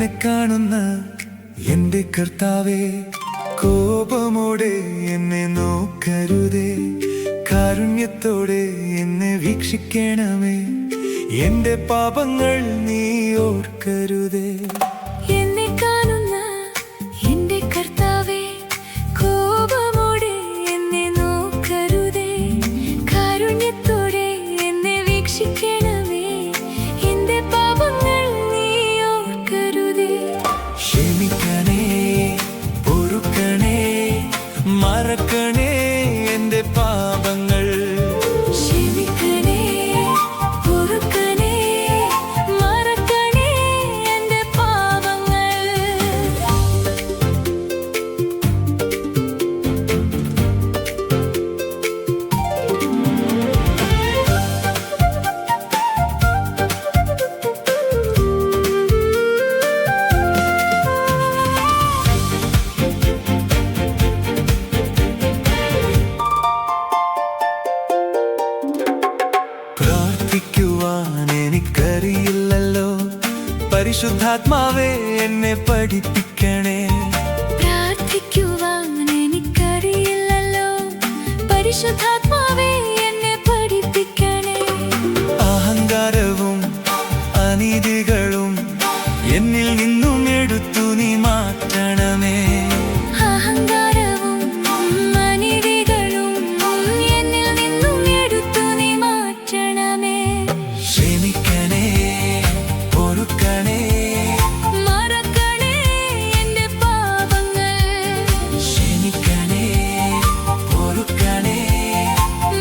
എന്നെ കാണുന്ന എന്റെ കർത്താവേ, കോപമോടെ എന്നെ നോക്കരുതേ, കാരുണ്യത്തോടെ എന്നെ വീക്ഷിക്കണമേ, എന്റെ പാപങ്ങൾ നീ ഓർക്കരുതേ. എന്നെ കാണുന്ന എന്റെ കർത്താവേ, കോപമോടെ എന്നെ നോക്കരുതേ, കാരുണ്യത്തോടെ എന്നെ വീക്ഷിക്കണമേ, എന്റെ പാപങ്ങൾ നീ ഓർക്കരുതേ. ക്ഷമിക്കണേ, പൊറുക്കണേ, മറക്കണേ എന്റെ പാപങ്ങൾ. ക്ഷമിക്കണേ, പൊറുക്കണേ, മറക്കണേ എന്റെ പാപങ്ങൾ. പ്രാർത്ഥിക്കുവാൻ എനിക്കറിയില്ലല്ലോ, പരിശുദ്ധാത്മാവേ എന്നെ പഠിപ്പിക്കണേ. പ്രാർത്ഥിക്കുവാൻ എനിക്കറിയില്ലല്ലോ, പരിശുദ്ധാത്മാവേ എന്നെ പഠിപ്പിക്കണേ. അഹങ്കാരവും അനീതികളും എന്നിൽ നിന്നും എടുത്തു നീ മാറ്റണമേ. അഹങ്കാരവും അനീതികളും എന്നിൽ നിന്നും എടുത്തു നീ മാറ്റണമേ. ക്ഷമിക്കണേ, പൊറുക്കണേ, മറക്കണേ എന്റെ പാപങ്ങൾ. ക്ഷമിക്കണേ, പൊറുക്കണേ,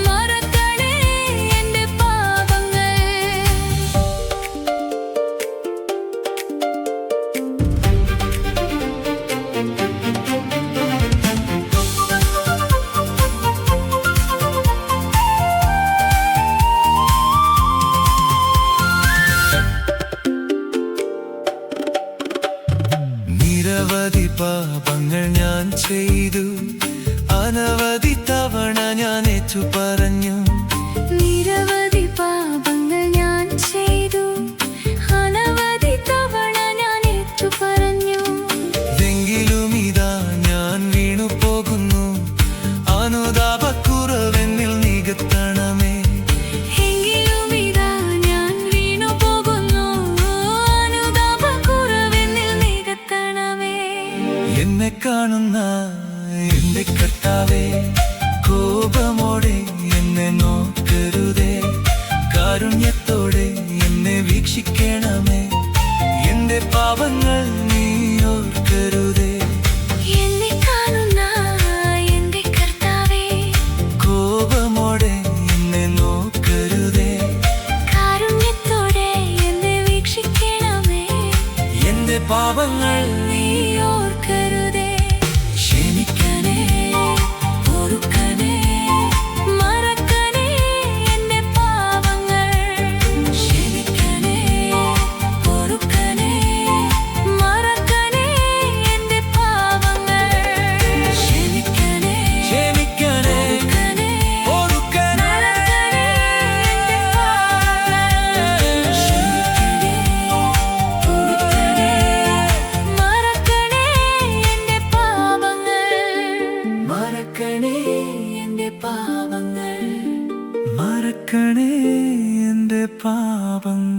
മറക്കണേ എന്റെ പാപങ്ങൾ. നിരവധി പാപങ്ങൾ ഞാൻ ചെയ്തു, അനവധി തവണ ഞാൻ ഏറ്റു പറഞ്ഞു. നിരവധി പാപങ്ങൾ ഞാൻ ചെയ്തു, അനവധി തവണ ഞാൻ ഏറ്റുപറഞ്ഞു. എങ്കിലും ഇതാ ഞാൻ വീണു പോകുന്നു, അനുതാപക്കുറവെന്നിൽ നികത്തണമേ. എങ്കിലും ഇതാ ഞാൻ വീണു പോകുന്നു, അനുതാപക്കുറവെന്നിൽ നികത്തണമേ. എന്നെ കാണുന്ന എന്റെ കർത്താവേ, കോപമോടെ എന്നെ നോക്കരുതേ, കാരുണ്യത്തോടെ എന്നെ വീക്ഷിക്കണമേ, എന്റെ പാപങ്ങൾ നീ ഓർക്കരുതേ. എന്നെ കാണുന്ന എന്റെ കർത്താവേ, കോപമോടെ എന്നെ നോക്കരുതേ, കാരുണ്യത്തോടെ എന്നെ വീക്ഷിക്കണമേ, എന്റെ പാപങ്ങൾ നീ ഓർക്കരുതേ. ക്ഷമിക്കണേ, പൊറുക്കണേ, മറക്കണേ എന്റെ പാപങ്ങൾ. ക്ഷമിക്കണേ, പൊറുക്കണേ, മറക്കണേ എന്റെ പാപങ്ങൾ. ക്ഷമിക്കണേ, ക്ഷമിക്കണേ, പൊറുക്കണേ, മറക്കണേ എന്റെ പാപങ്ങൾ. ക്ഷമിക്കണേ, പൊറുക്കണേ, മറക്കണേ എന്റെ പാപങ്ങൾ. മറക്കണേ എന്റെ പാപങ്ങൾ. മറക്കണേ എന്റെ പാപങ്ങൾ.